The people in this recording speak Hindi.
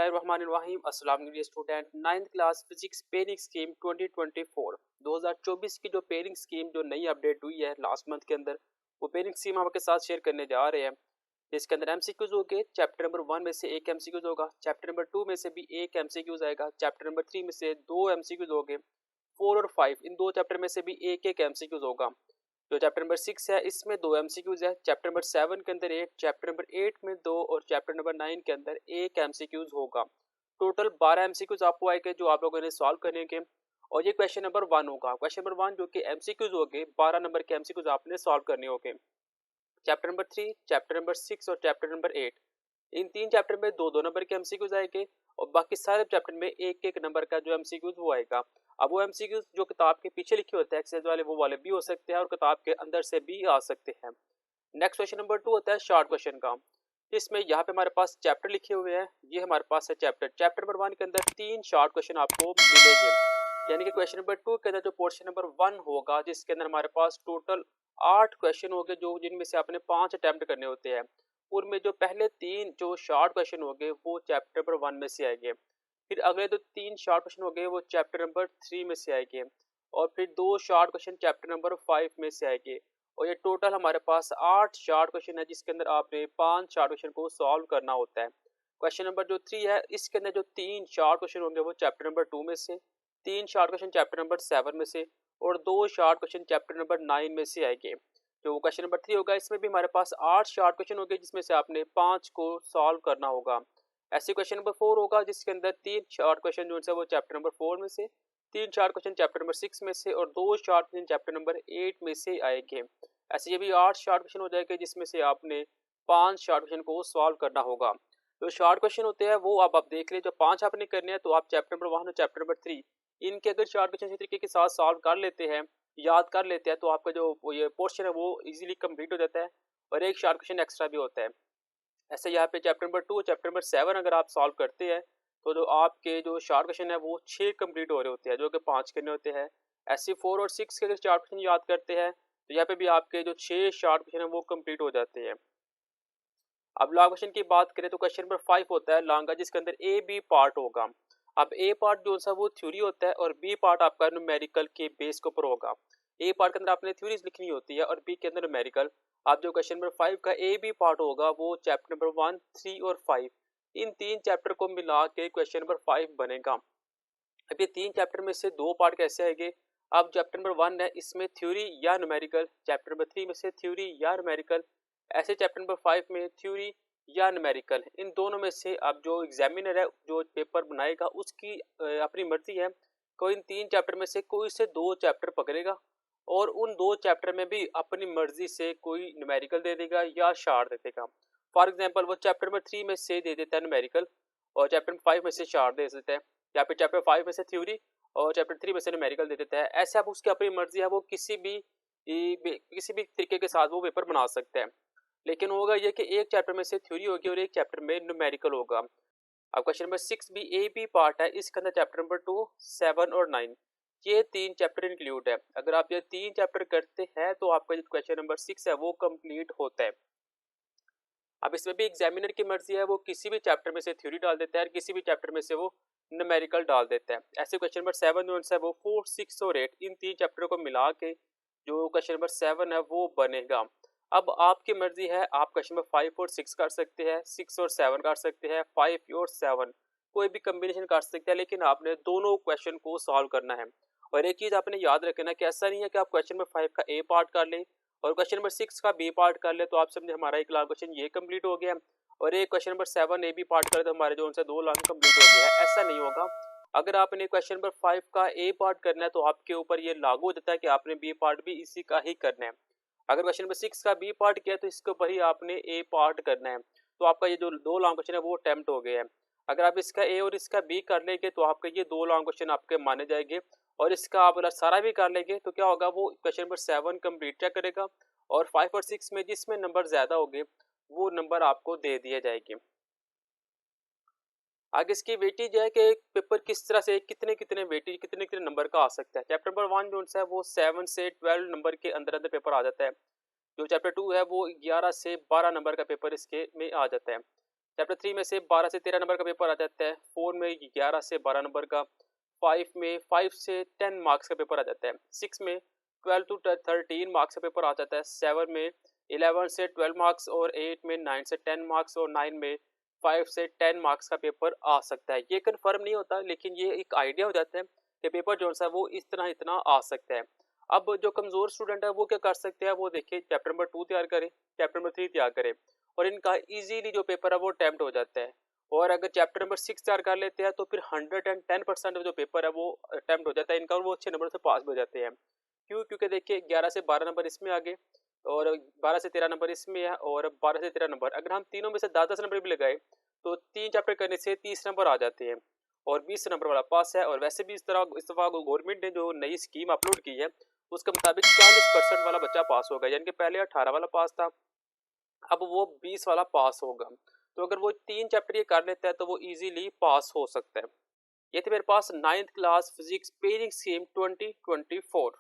बिस्मिल्लाहिर्रहमानिर्रहीम। अस्सलाम वालेकुम student. 9th class physics pairing scheme 2024 की जो पेयरिंग स्कीम जो नई अपडेट हुई है लास्ट मंथ के अंदर, वो पेयरिंग स्कीम हम आपके साथ शेयर करने जा रहे हैं। इसके अंदर एमसीक्यूज होंगे। चैप्टर नंबर 1 में से एक एमसीक्यूज होगा, चैप्टर नंबर 2 में से भी एक एमसीक्यूज आएगा, चैप्टर नंबर 3 में से दो एमसीक्यूज होंगे, 4 और 5 इन दो चैप्टर में से भी एक एक एमसीक्यूज होगा। जो चैप्टर नंबर 6 है इसमें दो एमसीक्यूज है, चैप्टर नंबर 7 के अंदर एक, चैप्टर नंबर 8 में दो और चैप्टर नंबर 9 के अंदर एक एमसीक्यूज होगा। टोटल 12 एमसीक्यूज आपको आएंगे जो आप लोगों ने सॉल्व करेंगे। और ये क्वेश्चन नंबर 1 होगा। क्वेश्चन नंबर 1 जो कि एमसीक्यूज होंगे, 12 नंबर के एमसीक्यूज आपने सॉल्व करने होंगे। चैप्टर नंबर 3, चैप्टर नंबर 6 और चैप्टर नंबर 8 इन तीन चैप्टर में दो दो नंबर के एमसीक्यूज आएंगे और बाकी सारे चैप्टर में एक एक नंबर का जो एमसीक्यूज वो आएगा। अब वो एमसीक्यूज जो किताब के पीछे लिखे होते हैं एक्सरसाइज वाले, वो वाले भी हो सकते हैं और किताब के अंदर से भी आ सकते हैं। नेक्स्ट क्वेश्चन नंबर 2 होता है शॉर्ट क्वेश्चन का, जिसमें यहाँ पे हमारे पास चैप्टर लिखे हुए हैं। ये हमारे पास है चैप्टर नंबर 1 के अंदर तीन शॉर्ट क्वेश्चन आपको मिलेंगे। यानी कि क्वेश्चन नंबर 2 के अंदर जो पोर्शन नंबर 1 होगा, जिसके अंदर हमारे पास टोटल 8 क्वेश्चन होंगे, जो जिनमें से आपने 5 अटेम्प्ट करने होते हैं। उनमें जो पहले तीन जो शॉर्ट क्वेश्चन होंगे वो चैप्टर नंबर 1 में से आएंगे, फिर अगले जो तीन शॉर्ट क्वेश्चन होंगे वो चैप्टर नंबर 3 में से आएंगे और फिर दो शॉर्ट क्वेश्चन चैप्टर नंबर 5 में से आएंगे। और ये टोटल हमारे पास 8 शॉर्ट क्वेश्चन है, जिसके अंदर आपने 5 शॉर्ट क्वेश्चन को सॉल्व करना होता है। क्वेश्चन नंबर जो 3 है इसके अंदर जो तीन शॉर्ट क्वेश्चन होंगे वो चैप्टर नंबर 2 में से, तीन शॉर्ट क्वेश्चन चैप्टर नंबर 7 में से और दो शॉर्ट क्वेश्चन चैप्टर नंबर 9 में से आएंगे। जो क्वेश्चन नंबर 3 होगा इसमें भी हमारे पास 8 शॉर्ट क्वेश्चन होंगे, जिसमें से आपने 5 को सॉल्व करना होगा। ऐसे क्वेश्चन नंबर 4 होगा, जिसके अंदर तीन शॉर्ट क्वेश्चन जो है वो चैप्टर नंबर 4 में से, तीन शॉर्ट क्वेश्चन चैप्टर नंबर 6 में से और दो शॉर्ट क्वेश्चन चैप्टर नंबर 8 में से आएंगे। ऐसे ये भी 8 शॉर्ट क्वेश्चन हो जाएंगे, जिसमें से आपने 5 शॉर्ट क्वेश्चन को सॉल्व करना होगा। जो शॉर्ट क्वेश्चन होते हैं वो अब आप देख ले, जो 5 आपने करने हैं तो आप चैप्टर नंबर 1 और चैप्टर नंबर 3 इनके अगर शॉर्ट क्वेश्चन इसी तरीके के साथ सॉल्व कर लेते हैं, याद कर लेते हैं, तो आपका जो ये पोर्शन है वो इजीली कंप्लीट हो जाता है और एक शॉर्ट क्वेश्चन एक्स्ट्रा भी होता है। ऐसे यहाँ पे चैप्टर नंबर 2 चैप्टर नंबर 7 अगर आप सॉल्व करते हैं तो जो आपके जो शॉर्ट क्वेश्चन है वो 6 कंप्लीट हो रहे होते हैं, जो कि 5 करने होते हैं। ऐसे 4 और 6 के अगर शॉर्ट क्वेश्चन याद करते हैं तो यहाँ पे भी आपके जो 6 शॉर्ट क्वेश्चन है वो कंप्लीट हो जाते हैं। अब लॉन्ग क्वेश्चन की बात करें तो क्वेश्चन नंबर 5 होता है लॉन्ग का, जिसके अंदर ए बी पार्ट होगा। अब ए पार्ट जो सा वो थ्योरी होता है और बी पार्ट आपका न्यूमेरिकल के बेस के ऊपर होगा। ए पार्ट के अंदर आपने थ्योरीज लिखनी होती है और बी के अंदर न्यूमेरिकल। आप जो क्वेश्चन नंबर 5 का ए बी पार्ट होगा वो चैप्टर नंबर 1, 3 और 5 इन तीन चैप्टर को मिला के क्वेश्चन नंबर 5 बनेगा। अब ये तीन चैप्टर में से दो पार्ट कैसे आएंगे? अब चैप्टर नंबर 1 है इसमें थ्योरी या न्यूमेरिकल, चैप्टर नंबर 3 में से थ्योरी या न्यूमेरिकल, ऐसे चैप्टर नंबर 5 में थ्योरी या न्यूमेरिकल। इन दोनों में से अब जो एग्जामिनर है जो पेपर बनाएगा उसकी अपनी मर्जी है, कोई इन तीन चैप्टर में से कोई से दो चैप्टर पकड़ेगा और उन दो चैप्टर में भी अपनी मर्जी से कोई न्यूमेरिकल दे देगा या शार्ट दे देगा। फॉर एग्जाम्पल वो चैप्टर नंबर 3 में से दे देता है न्यूमेरिकल और चैप्टर नंबर 5 में से शार्ट दे देता है, या फिर चैप्टर 5 में से थ्योरी और चैप्टर 3 में से न्यूमेरिकल दे देता है। ऐसे आप उसकी अपनी मर्जी है, वो किसी भी तरीके के साथ वो पेपर बना सकते हैं। लेकिन होगा ये कि एक चैप्टर में से थ्योरी होगी और एक चैप्टर में न्यूमेरिकल होगा। अब क्वेश्चन नंबर 6 भी ए बी पार्ट है, इसके अंदर चैप्टर नंबर 2, 7 और 9 ये तीन चैप्टर इंक्लूड है। अगर आप ये तीन चैप्टर करते हैं तो आपका जो क्वेश्चन नंबर 6 है वो कंप्लीट होता है। अब इसमें भी एग्जामिनर की मर्जी है, वो किसी भी चैप्टर में से थ्योरी डाल देता है और किसी भी चैप्टर में से वो न्यूमेरिकल डाल देता है। ऐसे क्वेश्चन नंबर 7 जो है वो 4, 6 और 8 इन तीन चैप्टर को मिला के जो क्वेश्चन नंबर 7 है वो बनेगा। अब आपकी मर्जी है, आप क्वेश्चन नंबर 5 और 6 कर सकते हैं, 6 और 7 कर सकते हैं, 5 और 7 कोई भी कम्बिनेशन कर सकते हैं, लेकिन आपने दोनों क्वेश्चन को सॉल्व करना है। और एक चीज आपने याद रखना कि ऐसा नहीं है कि आप क्वेश्चन नंबर 5 का ए पार्ट कर लें और क्वेश्चन नंबर 6 का बी पार्ट कर ले तो आप समझे हमारा एक लाख क्वेश्चन ये कंप्लीट हो गया और एक question number 7 A B part कर तो हमारे जो उनसे 2 लाख कंप्लीट हो गया है। ऐसा नहीं होगा। अगर आपने क्वेश्चन नंबर 5 का ए पार्ट करना है तो आपके ऊपर ये लागू हो जाता है कि आपने बी पार्ट भी इसी का ही करना है। अगर क्वेश्चन नंबर 6 का बी पार्ट किया तो इसके ऊपर ही आपने ए पार्ट करना है, तो आपका ये जो 2 लॉन्ग क्वेश्चन है वो अटेम्प्ट हो गया है। अगर आप इसका ए और इसका बी कर लेंगे तो आपके ये 2 लॉन्ग क्वेश्चन आपके माने जाएंगे और इसका आप अगर सारा भी कर लेंगे तो क्या होगा, वो क्वेश्चन नंबर 7 कंप्लीट क्या करेगा और 5 और 6 में जिसमें नंबर ज्यादा होंगे वो नंबर आपको दे दिए जाएंगे। आगे इसकी वेटेज है कि एक पेपर किस तरह से कितने कितने वेटेज कितने कितने नंबर का आ सकता है। चैप्टर नंबर 1 जो है वो 7 से 12 नंबर के अंदर अंदर पेपर आ जाता है। जो चैप्टर 2 है वो 11 से 12 नंबर का पेपर इसके में आ जाता है। चैप्टर 3 में से 12 से 13 नंबर का पेपर आ जाता है, 4 में 11 से 12 नंबर का, 5 में 5 से 10 मार्क्स का पेपर आ जाता है, 6 में 12 टू 13 मार्क्स का पेपर आ जाता है, 7 में 11 से 12 मार्क्स और 8 में 9 से 10 मार्क्स और 9 में 5 से 10 मार्क्स का पेपर आ सकता है। ये कंफर्म नहीं होता, लेकिन ये एक आइडिया हो जाता है कि पेपर जो सा वो इतना इतना आ सकता है। अब जो कमज़ोर स्टूडेंट है वो क्या कर सकते हैं, वो देखिए चैप्टर नंबर 2 तैयार करें, चैप्टर नंबर 3 तैयार करें और इनका ईज़िली जो पेपर है वो अटेम्प्ट हो जाता है। और अगर चैप्टर नंबर 6 तैयार कर लेते हैं तो फिर 110% जो पेपर है वो अटेम्प्ट हो जाता है इनका और वो अच्छे नंबर से पास भी हो जाते हैं। क्यों? क्योंकि देखिए 11 से 12 नंबर इसमें आ गए और 12 से 13 नंबर इसमें है और 12 से 13 नंबर, अगर हम तीनों में से 10-10 नंबर भी लगाए तो 3 चैप्टर करने से 30 नंबर आ जाते हैं और 20 नंबर वाला पास है। और वैसे भी इस दफ़ा गवर्नमेंट ने जो नई स्कीम अपलोड की है उसके मुताबिक 40% वाला बच्चा पास होगा, यानी कि पहले 18 वाला पास था, अब वो 20 वाला पास होगा। तो अगर वो 3 चैप्टर ये कर लेता है तो वो ईज़िली पास हो सकता है। ये थी मेरे पास 9th class physics pairing scheme 2024।